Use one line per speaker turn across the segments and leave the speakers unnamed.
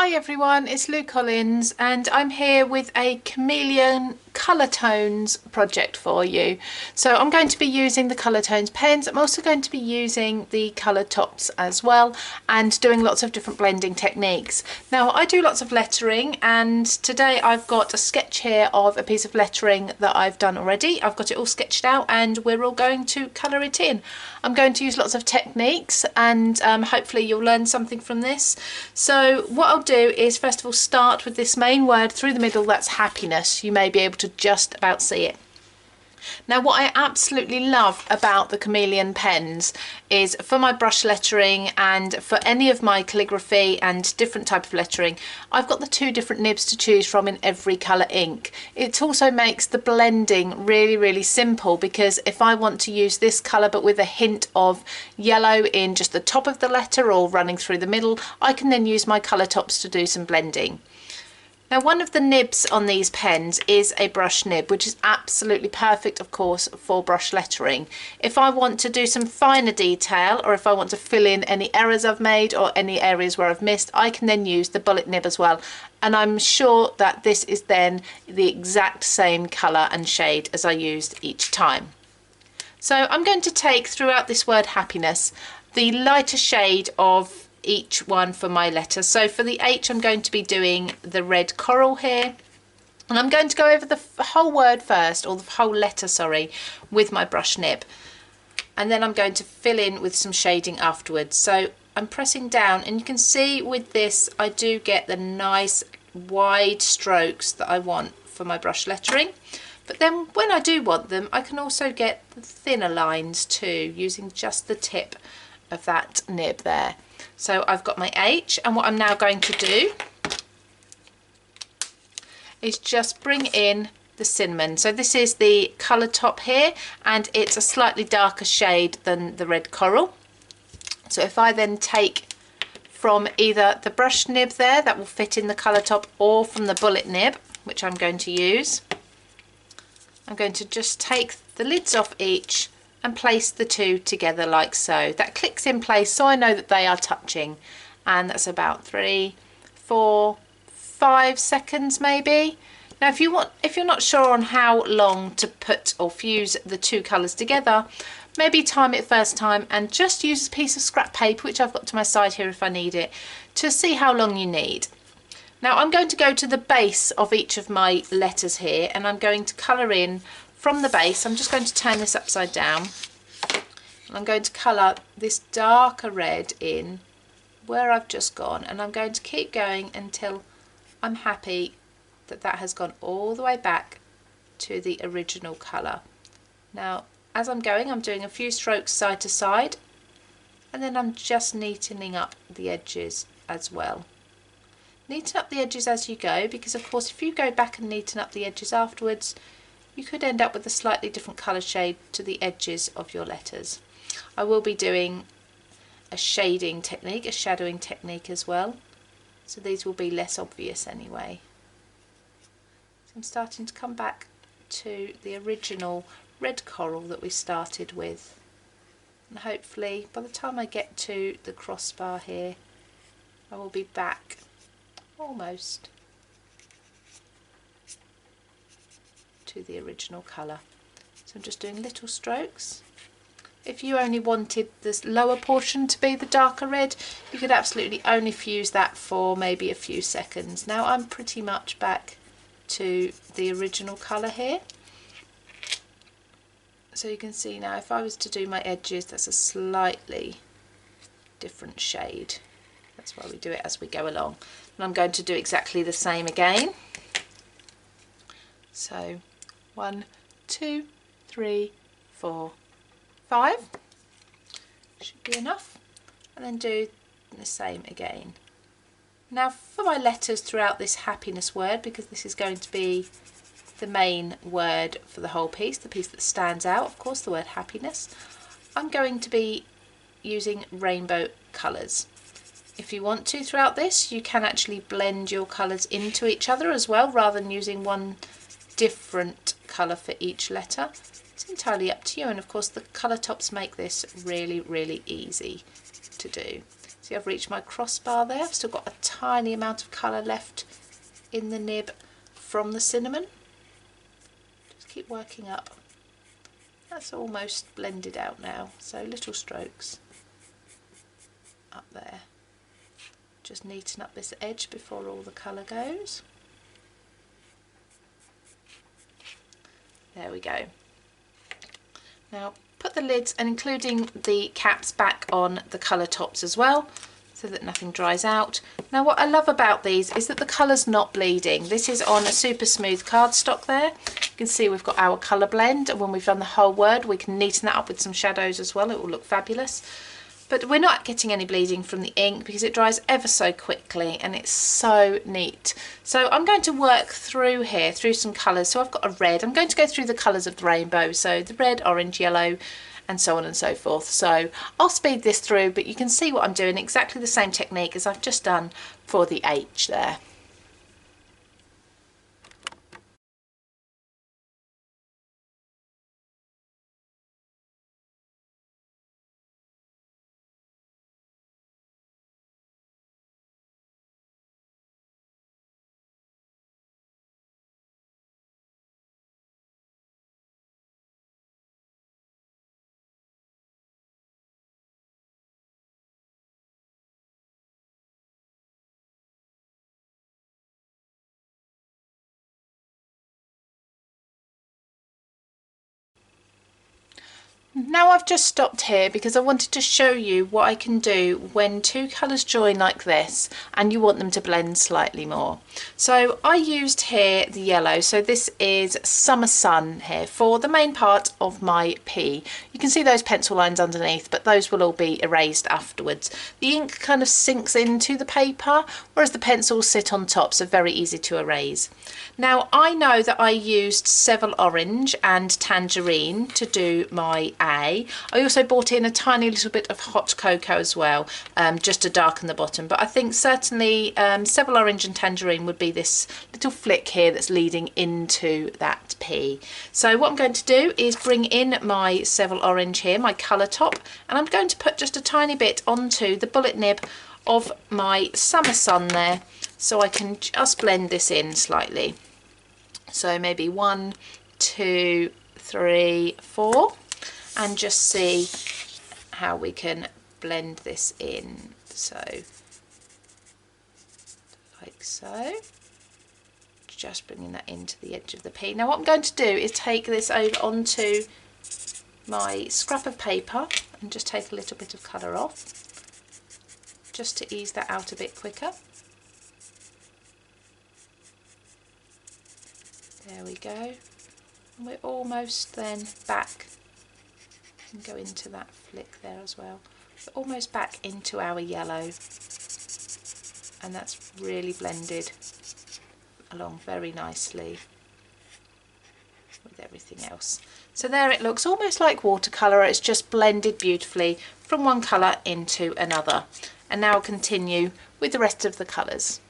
Hi everyone, it's Lou Collins and I'm here with a Chameleon colour tones project for you. So I'm going to be using the colour tones pens. I'm also going to be using the colour tops as well and doing lots of different blending techniques. Now I do lots of lettering, and today I've got a sketch here of a piece of lettering that I've done already. I've got it all sketched out and we're all going to colour it in. I'm going to use lots of techniques and hopefully you'll learn something from this. So what I'll do is first of all start with this main word through the middle, that's happiness. You may be able to just about see it. Now what I absolutely love about the Chameleon pens is for my brush lettering and for any of my calligraphy and different type of lettering, I've got the two different nibs to choose from in every colour ink. It also makes the blending really simple, because if I want to use this colour but with a hint of yellow in just the top of the letter or running through the middle, I can then use my colour tops to do some blending. Now one of the nibs on these pens is a brush nib, which is absolutely perfect of course for brush lettering. If I want to do some finer detail, or if I want to fill in any errors I've made or any areas where I've missed, I can then use the bullet nib as well, and I'm sure that this is then the exact same colour and shade as I used each time. So I'm going to take throughout this word happiness the lighter shade of each one for my letter. So for the H I'm going to be doing the red coral here, and I'm going to go over the whole word first, or the whole letter sorry, with my brush nib, and then I'm going to fill in with some shading afterwards. So I'm pressing down, and you can see with this I do get the nice wide strokes that I want for my brush lettering. But then when I do want them, I can also get the thinner lines too, using just the tip of that nib there. So I've got my H, and what I'm now going to do is just bring in the cinnamon. So this is the colour top here, and it's a slightly darker shade than the red coral. So if I then take from either the brush nib there that will fit in the colour top, or from the bullet nib, which I'm going to use, I'm going to just take the lids off each and place the two together like so. That clicks in place so I know that they are touching, and that's about 3, 4, 5 seconds maybe. Now if you're not sure on how long to put or fuse the two colours together, maybe time it first time and just use a piece of scrap paper, which I've got to my side here if I need it, to see how long you need. Now I'm going to go to the base of each of my letters here, and I'm going to colour in from the base. I'm just going to turn this upside down, and I'm going to colour this darker red in where I've just gone, and I'm going to keep going until I'm happy that that has gone all the way back to the original colour. Now as I'm going, I'm doing a few strokes side to side, and then I'm just neatening up the edges as well. Neaten up the edges as you go, because of course if you go back and neaten up the edges afterwards, you could end up with a slightly different colour shade to the edges of your letters. I will be doing a shading technique, a shadowing technique as well, so these will be less obvious anyway. So I'm starting to come back to the original red coral that we started with, and hopefully by the time I get to the crossbar here I will be back almost to the original colour. So I'm just doing little strokes. If you only wanted this lower portion to be the darker red, you could absolutely only fuse that for maybe a few seconds. Now I'm pretty much back to the original colour here. So you can see now if I was to do my edges, that's a slightly different shade. That's why we do it as we go along. And I'm going to do exactly the same again. So 1, 2, 3, 4, 5 should be enough, and then do the same again. Now for my letters throughout this happiness word, because this is going to be the main word for the whole piece, the piece that stands out, of course, the word happiness, I'm going to be using rainbow colours. If you want to throughout this, you can actually blend your colours into each other as well, rather than using one different colour for each letter. It's entirely up to you, and of course the colour tops make this really easy to do. See, I've reached my crossbar there. I've still got a tiny amount of colour left in the nib from the cinnamon. Just keep working up. That's almost blended out now, so little strokes up there. Just neaten up this edge before all the colour goes. There we go. Now put the lids, and including the caps, back on the colour tops as well, so that nothing dries out. Now what I love about these is that the colour's not bleeding. This is on a super smooth cardstock there. You can see we've got our colour blend, and when we've done the whole word we can neaten that up with some shadows as well. It will look fabulous. But we're not getting any bleeding from the ink because it dries ever so quickly, and it's so neat. So I'm going to work through here, through some colours. So I've got a red. I'm going to go through the colours of the rainbow. So the red, orange, yellow, and so on and so forth. So I'll speed this through, but you can see what I'm doing, exactly the same technique as I've just done for the H there. Now I've just stopped here because I wanted to show you what I can do when two colours join like this and you want them to blend slightly more. So I used here the yellow, so this is Summer Sun here for the main part of my P. You can see those pencil lines underneath, but those will all be erased afterwards. The ink kind of sinks into the paper, whereas the pencils sit on top, so very easy to erase. Now I know that I used Seville Orange and Tangerine to do my A. I also brought in a tiny little bit of hot cocoa as well, just to darken the bottom, but I think certainly Seville Orange and Tangerine would be this little flick here that's leading into that P. So what I'm going to do is bring in my Seville Orange here, my colour top, and I'm going to put just a tiny bit onto the bullet nib of my Summer Sun there, so I can just blend this in slightly. So maybe 1, 2, 3, 4, and just see how we can blend this in. So like so, just bringing that into the edge of the P. Now what I'm going to do is take this over onto my scrap of paper and just take a little bit of colour off, just to ease that out a bit quicker. There we go. And we're almost then back, and go into that flick there as well. We're almost back into our yellow, and that's really blended along very nicely with everything else. So there it looks almost like watercolour. It's just blended beautifully from one colour into another. And now I'll continue with the rest of the colours.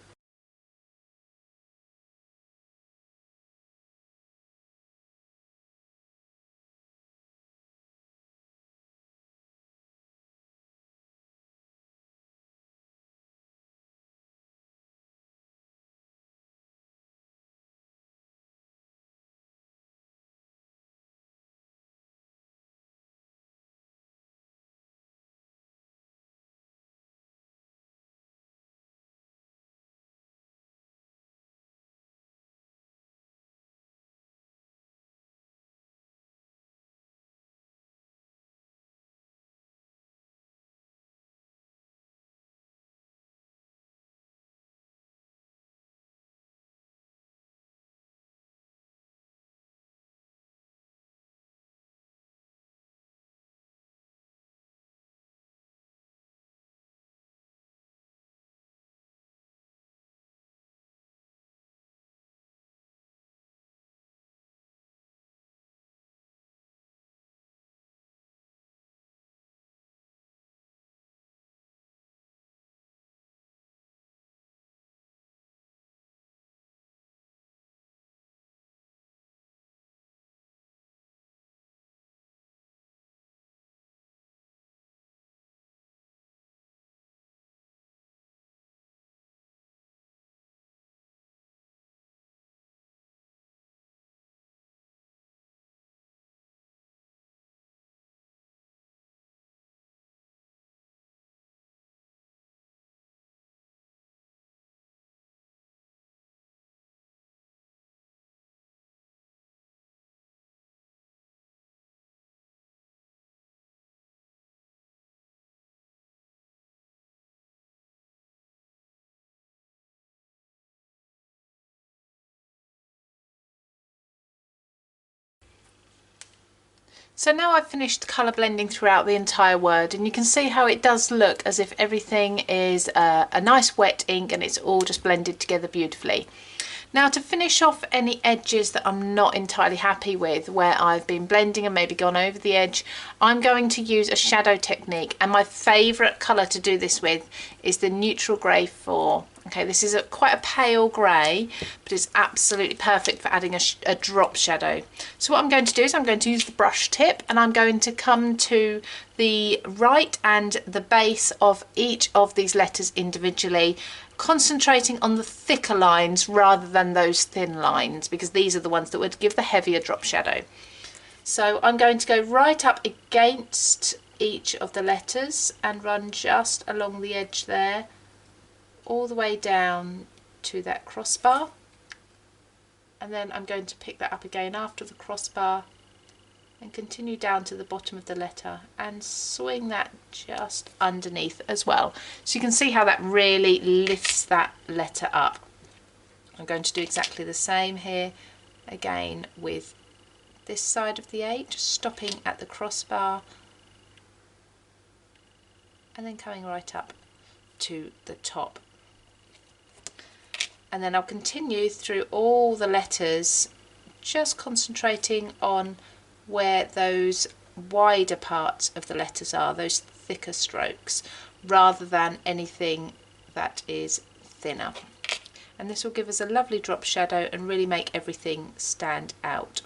So now I've finished colour blending throughout the entire word, and you can see how it does look as if everything is a nice wet ink and it's all just blended together beautifully. Now, to finish off any edges that I'm not entirely happy with, where I've been blending and maybe gone over the edge, I'm going to use a shadow technique, and my favourite colour to do this with is the neutral grey 4. Okay, this is quite a pale grey, but it's absolutely perfect for adding a drop shadow. So what I'm going to do is I'm going to use the brush tip, and I'm going to come to the right and the base of each of these letters individually, concentrating on the thicker lines rather than those thin lines, because these are the ones that would give the heavier drop shadow. So I'm going to go right up against each of the letters and run just along the edge there, all the way down to that crossbar, and then I'm going to pick that up again after the crossbar and continue down to the bottom of the letter and swing that just underneath as well. So you can see how that really lifts that letter up. I'm going to do exactly the same here again with this side of the 8, just stopping at the crossbar and then coming right up to the top. And then I'll continue through all the letters, just concentrating on where those wider parts of the letters are, those thicker strokes, rather than anything that is thinner. And this will give us a lovely drop shadow and really make everything stand out.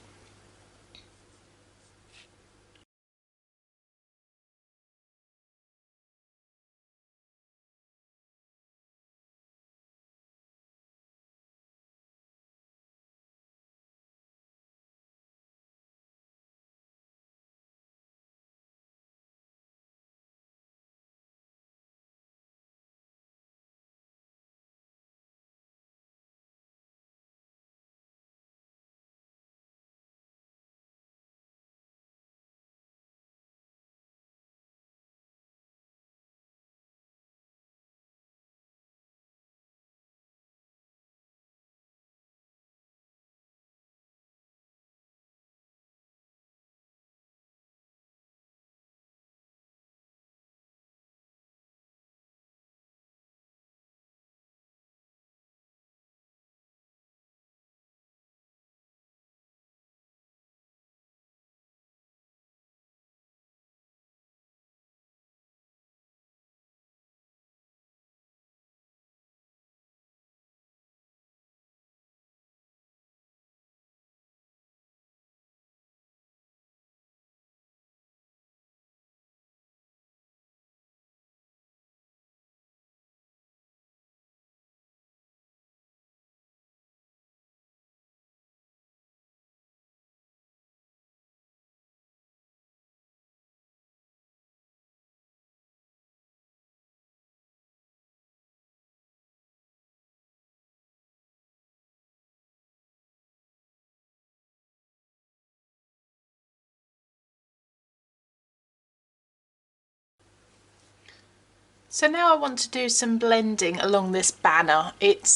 So now I want to do some blending along this banner.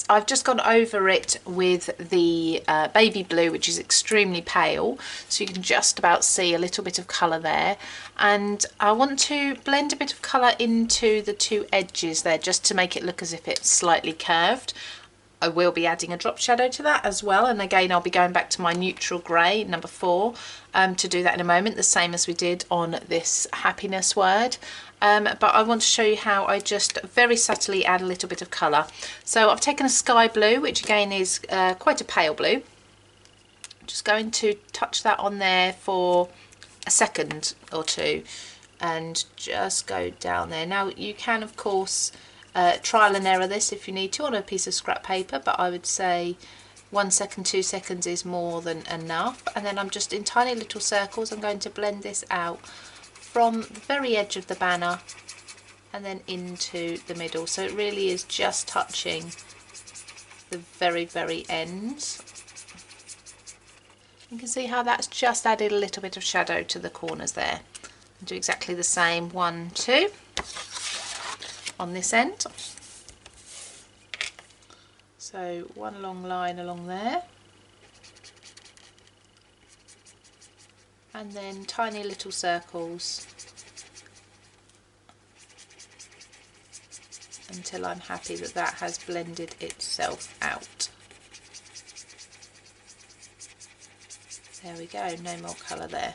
I've just gone over it with the baby blue, which is extremely pale, so you can just about see a little bit of colour there. And I want to blend a bit of colour into the two edges there, just to make it look as if it's slightly curved. I will be adding a drop shadow to that as well, and again I'll be going back to my neutral grey number 4 to do that in a moment, the same as we did on this happiness word. But I want to show you how I just very subtly add a little bit of colour. So I've taken a sky blue, which again is quite a pale blue. I'm just going to touch that on there for a second or two and just go down there. Now you can of course trial and error this if you need to on a piece of scrap paper, but I would say 1 second, 2 seconds is more than enough. And then I'm just in tiny little circles, I'm going to blend this out from the very edge of the banner and then into the middle, so it really is just touching the very ends. You can see how that's just added a little bit of shadow to the corners there. I'll do exactly the same 1, 2 on this end. So one long line along there and then tiny little circles until I'm happy that that has blended itself out. There we go, no more colour there.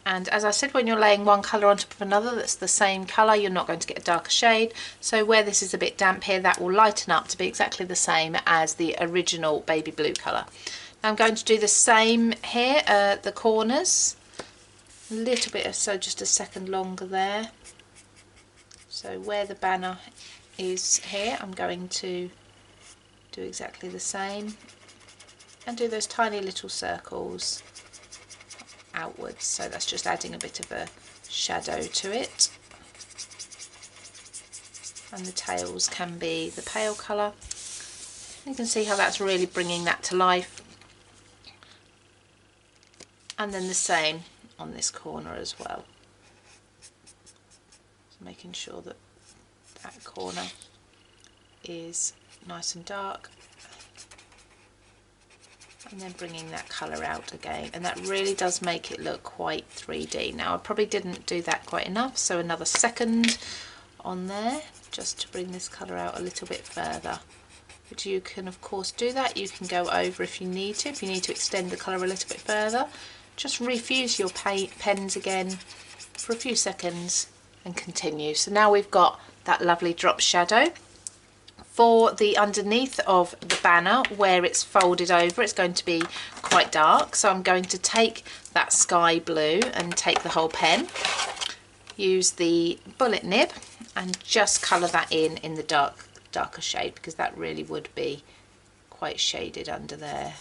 And as I said, when you're laying one colour on top of another that's the same colour, you're not going to get a darker shade. So where this is a bit damp here, that will lighten up to be exactly the same as the original baby blue colour. Now I'm going to do the same here at the corners, a little bit, so just a second longer there. So where the banner is here, I'm going to do exactly the same and do those tiny little circles outwards, so that's just adding a bit of a shadow to it. And the tails can be the pale colour. You can see how that's really bringing that to life. And then the same on this corner as well. So making sure that that corner is nice and dark, and then bringing that colour out again, and that really does make it look quite 3D. Now I probably didn't do that quite enough, so another second on there just to bring this colour out a little bit further. But you can of course do that, you can go over if you need to. If you need to extend the colour a little bit further, just refuse your pens again for a few seconds and continue. So now we've got that lovely drop shadow. For the underneath of the banner, where it's folded over, it's going to be quite dark, so I'm going to take that sky blue and take the whole pen, use the bullet nib and just colour that in the darker shade, because that really would be quite shaded under there.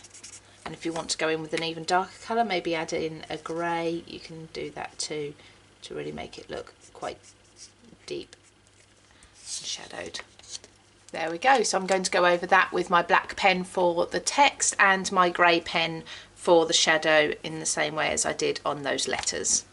And if you want to go in with an even darker colour, maybe add in a grey, you can do that too, to really make it look quite deep and shadowed. There we go. So I'm going to go over that with my black pen for the text and my grey pen for the shadow in the same way as I did on those letters.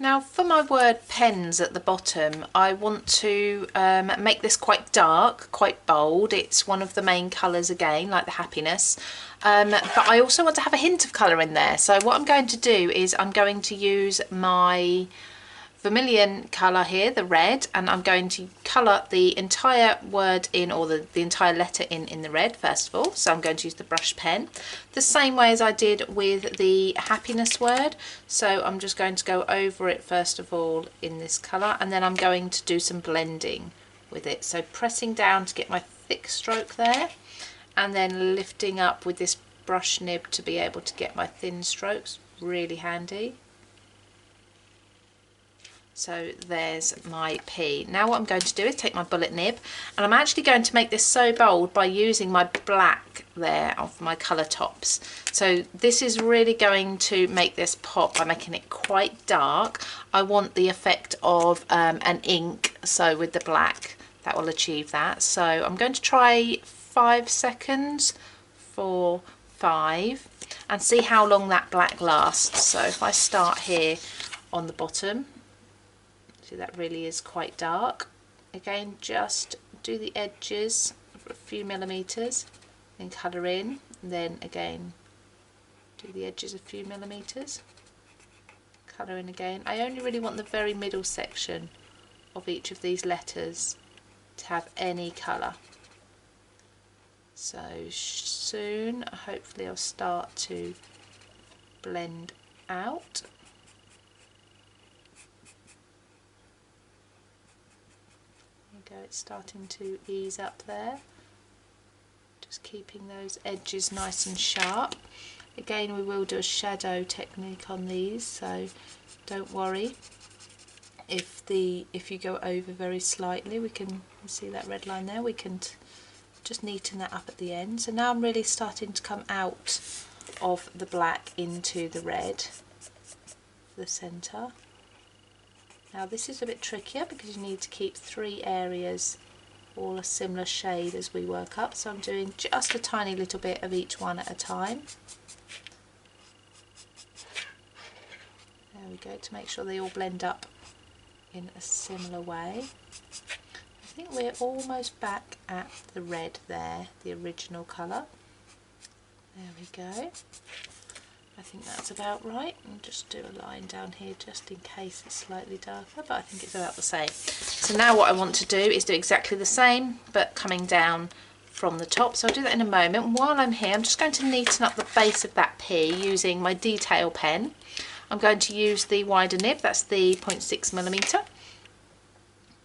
Now for my word pens at the bottom, I want to make this quite dark, quite bold. It's one of the main colours again, like the happiness. But I also want to have a hint of colour in there. So what I'm going to do is I'm going to use my vermilion colour here, the red, and I'm going to colour the entire word in, or the entire letter in the red first of all. So I'm going to use the brush pen the same way as I did with the happiness word. So I'm just going to go over it first of all in this colour, and then I'm going to do some blending with it. So pressing down to get my thick stroke there, and then lifting up with this brush nib to be able to get my thin strokes. Really handy. So there's my P. Now what I'm going to do is take my bullet nib, and I'm actually going to make this so bold by using my black there of my colour tops. So this is really going to make this pop by making it quite dark. I want the effect of an ink, so with the black that will achieve that. So I'm going to try 5 seconds, 4, 5, and see how long that black lasts. So if I start here on the bottom, see that really is quite dark. Again, just do the edges for a few millimetres, then colour in, and then again do the edges a few millimetres. colour in again. I only really want the very middle section of each of these letters to have any colour. So soon, hopefully I'll start to blend out. There you go, it's starting to ease up there. Just keeping those edges nice and sharp. Again, we will do a shadow technique on these, so don't worry if you go over very slightly. We can see that red line there, we can just neaten that up at the end. So now I'm really starting to come out of the black into the red, the centre. Now this is a bit trickier because you need to keep 3 areas all a similar shade as we work up, so I'm doing just a tiny little bit of each one at a time. There we go, to make sure they all blend up in a similar way. I think we're almost back at the red there, the original colour. There we go. I think that's about right. And just do a line down here just in case it's slightly darker, but I think it's about the same. So now what I want to do is do exactly the same, but coming down from the top. So I'll do that in a moment. While I'm here, I'm just going to neaten up the base of that P using my detail pen. I'm going to use the wider nib, that's the 0.6mm,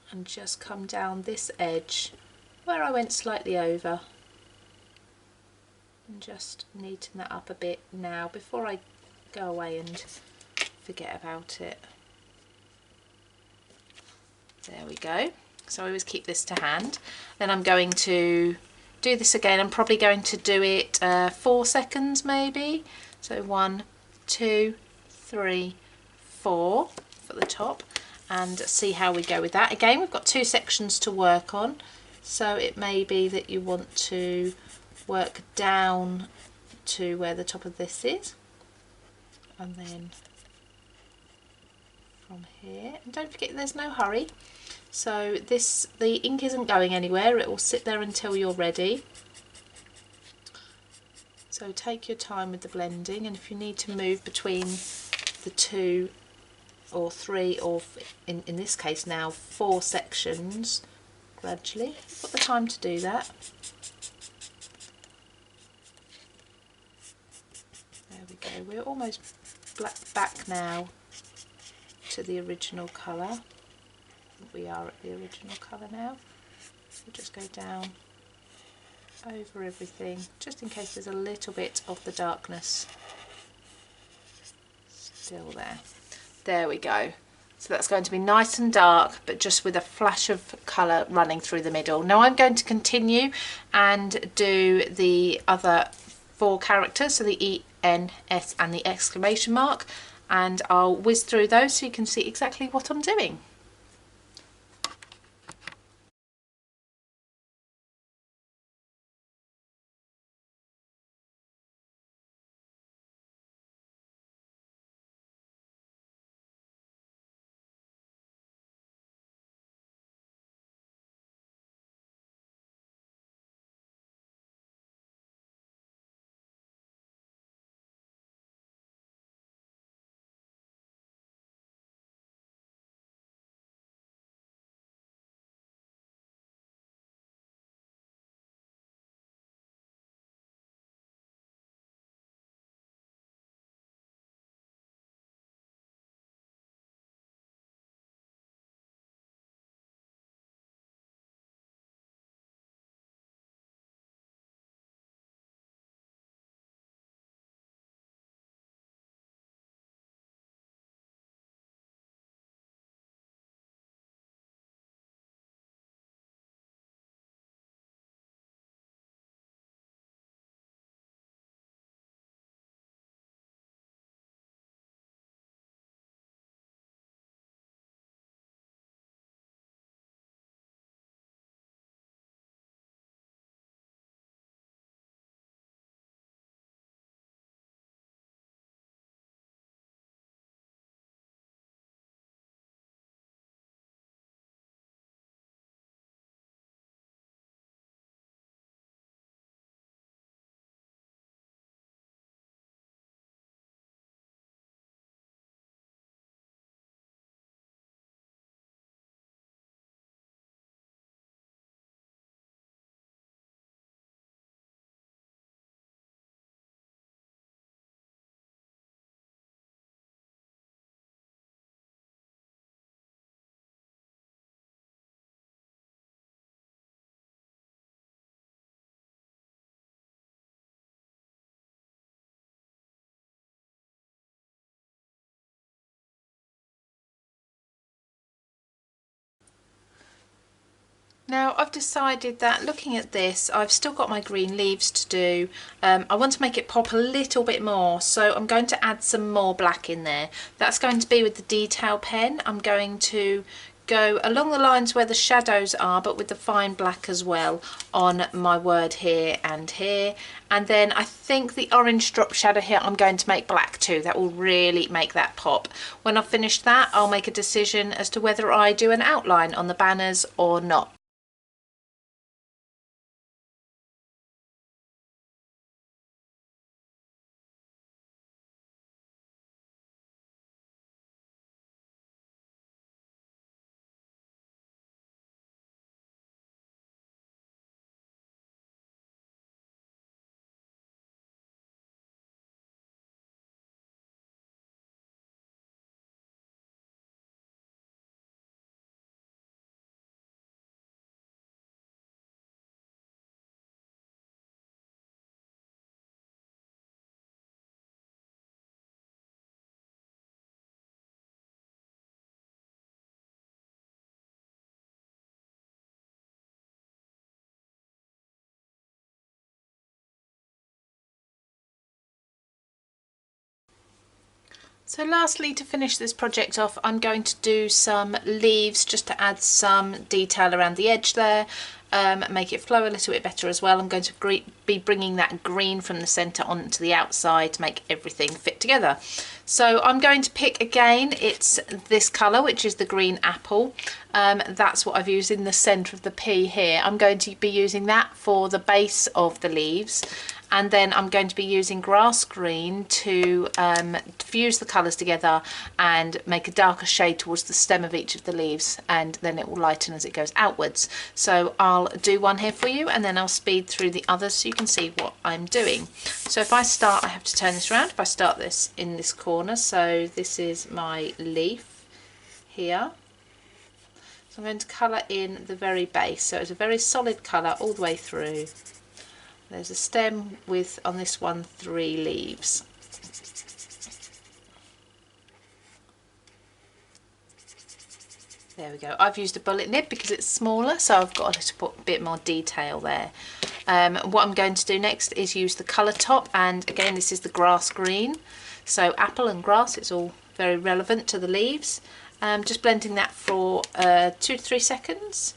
and just come down this edge where I went slightly over, and just neaten that up a bit now before I go away and forget about it. There we go. So I always keep this to hand. Then I'm going to do this again. I'm probably going to do it 4 seconds maybe. So 1, 2, 3, 4 for the top, and see how we go with that. Again, we've got 2 sections to work on, so it may be that you want to work down to where the top of this is, and then from here, and don't forget there's no hurry. So the ink isn't going anywhere, it will sit there until you're ready. So take your time with the blending, and if you need to move between the 2 or 3 or in this case now 4 sections gradually, you've got the time to do that. There we go, we're almost back now to the original colour. I think we are at the original colour now. We'll just go down over everything just in case there's a little bit of the darkness still there. There we go. So that's going to be nice and dark, but just with a flash of colour running through the middle. Now I'm going to continue and do the other 4 characters, so the E, N, S and the exclamation mark, and I'll whiz through those so you can see exactly what I'm doing. Now I've decided that looking at this, I've still got my green leaves to do. I want to make it pop a little bit more, so I'm going to add some more black in there. That's going to be with the detail pen. I'm going to go along the lines where the shadows are, but with the fine black as well on my word here and here. And then I think the orange drop shadow here I'm going to make black too. That will really make that pop. When I've finished that, I'll make a decision as to whether I do an outline on the banners or not. So lastly, to finish this project off, I'm going to do some leaves just to add some detail around the edge there, make it flow a little bit better as well. I'm going to be bringing that green from the centre onto the outside to make everything fit together. So I'm going to pick again, it's this colour, which is the green apple. That's what I've used in the centre of the pea here. I'm going to be using that for the base of the leaves. And then I'm going to be using grass green to fuse the colours together and make a darker shade towards the stem of each of the leaves, and then it will lighten as it goes outwards. So I'll do one here for you and then I'll speed through the others so you can see what I'm doing. So if I start, I have to turn this around. If I start this in this corner, so this is my leaf here. So I'm going to colour in the very base, so it's a very solid colour all the way through. There's a stem with, on this one, 3 leaves. There we go. I've used a bullet nib because it's smaller, so I've got a little bit more detail there. What I'm going to do next is use the colour top, and again this is the grass green. So apple and grass, it's all very relevant to the leaves. Just blending that for 2 to 3 seconds.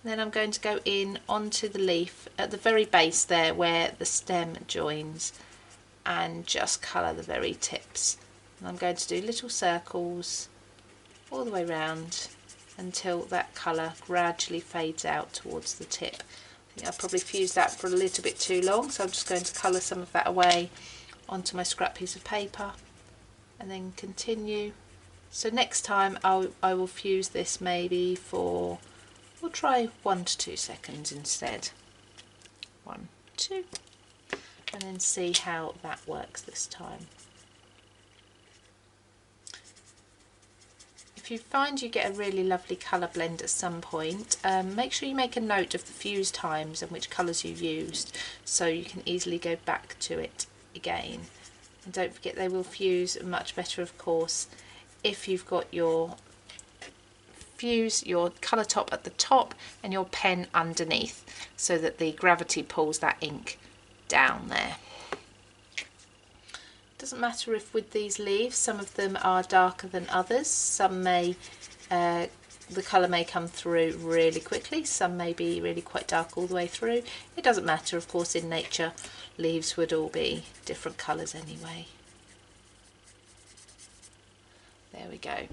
Then I'm going to go in onto the leaf at the very base there where the stem joins and just colour the very tips. And I'm going to do little circles all the way round until that colour gradually fades out towards the tip. I think I've probably fused that for a little bit too long, so I'm just going to colour some of that away onto my scrap piece of paper and then continue. So next time I will fuse this maybe for, we'll try 1 to 2 seconds instead. 1, 2, and then see how that works this time. If you find you get a really lovely colour blend at some point, make sure you make a note of the fuse times and which colours you've used so you can easily go back to it again. And don't forget they will fuse much better, of course, if you've got your colour top at the top and your pen underneath, so that the gravity pulls that ink down there. Doesn't matter if with these leaves some of them are darker than others, some may the colour may come through really quickly, some may be really quite dark all the way through. It doesn't matter, of course, in nature leaves would all be different colours anyway. There we go.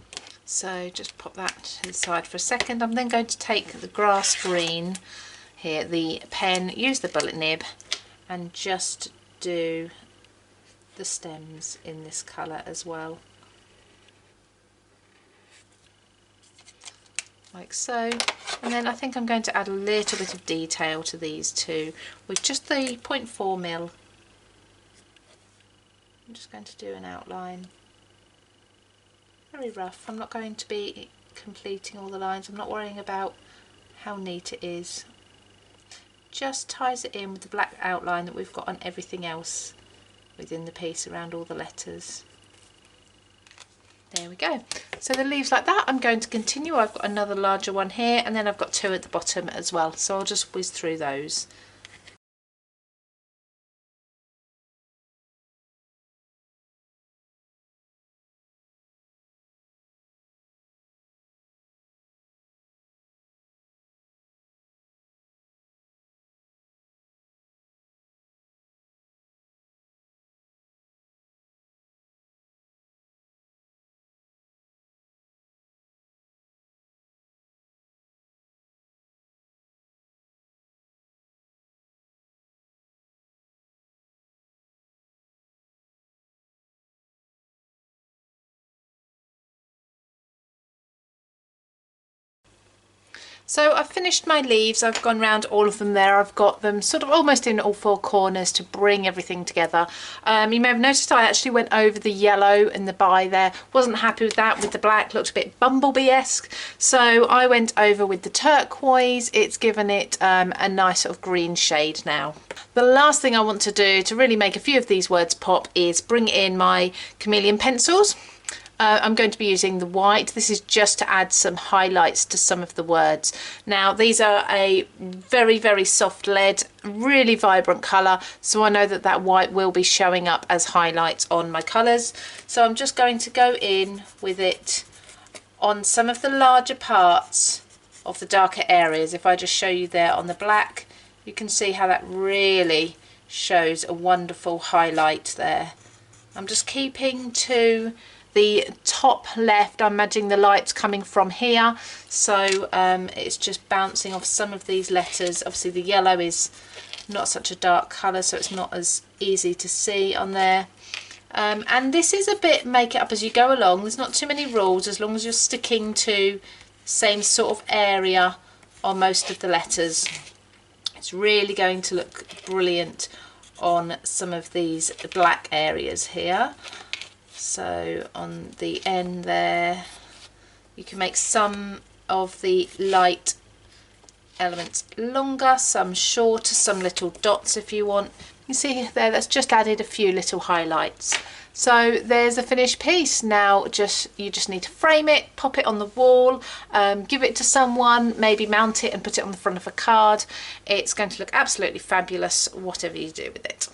So just pop that to the side for a second. I'm then going to take the grass green here, the pen, use the bullet nib and just do the stems in this colour as well. Like so. And then I think I'm going to add a little bit of detail to these too with just the 0.4mm. I'm just going to do an outline. Very rough. I'm not going to be completing all the lines. I'm not worrying about how neat it is. Just ties it in with the black outline that we've got on everything else within the piece around all the letters. There we go. So the leaves like that, I'm going to continue. I've got another larger one here, and then I've got 2 at the bottom as well. So I'll just whiz through those. So I've finished my leaves, I've gone round all of them there, I've got them sort of almost in all 4 corners to bring everything together. You may have noticed I actually went over the yellow in the by there, wasn't happy with that, with the black, looked a bit bumblebee-esque, so I went over with the turquoise. It's given it a nice sort of green shade now. The last thing I want to do to really make a few of these words pop is bring in my Chameleon pencils. I'm going to be using the white. This is just to add some highlights to some of the words. Now these are a very, very soft lead, really vibrant colour, so I know that that white will be showing up as highlights on my colours. So I'm just going to go in with it on some of the larger parts of the darker areas. If I just show you there on the black, you can see how that really shows a wonderful highlight there. I'm just keeping to the top left. I'm imagining the light's coming from here, so it's just bouncing off some of these letters. Obviously the yellow is not such a dark colour, so it's not as easy to see on there. And this is a bit make it up as you go along. There's not too many rules as long as you're sticking to the same sort of area on most of the letters. It's really going to look brilliant on some of these black areas here. So on the end there, you can make some of the light elements longer, some shorter, some little dots if you want. You see there, that's just added a few little highlights. So there's a finished piece. Now you just need to frame it, pop it on the wall, give it to someone, maybe mount it and put it on the front of a card. It's going to look absolutely fabulous, whatever you do with it.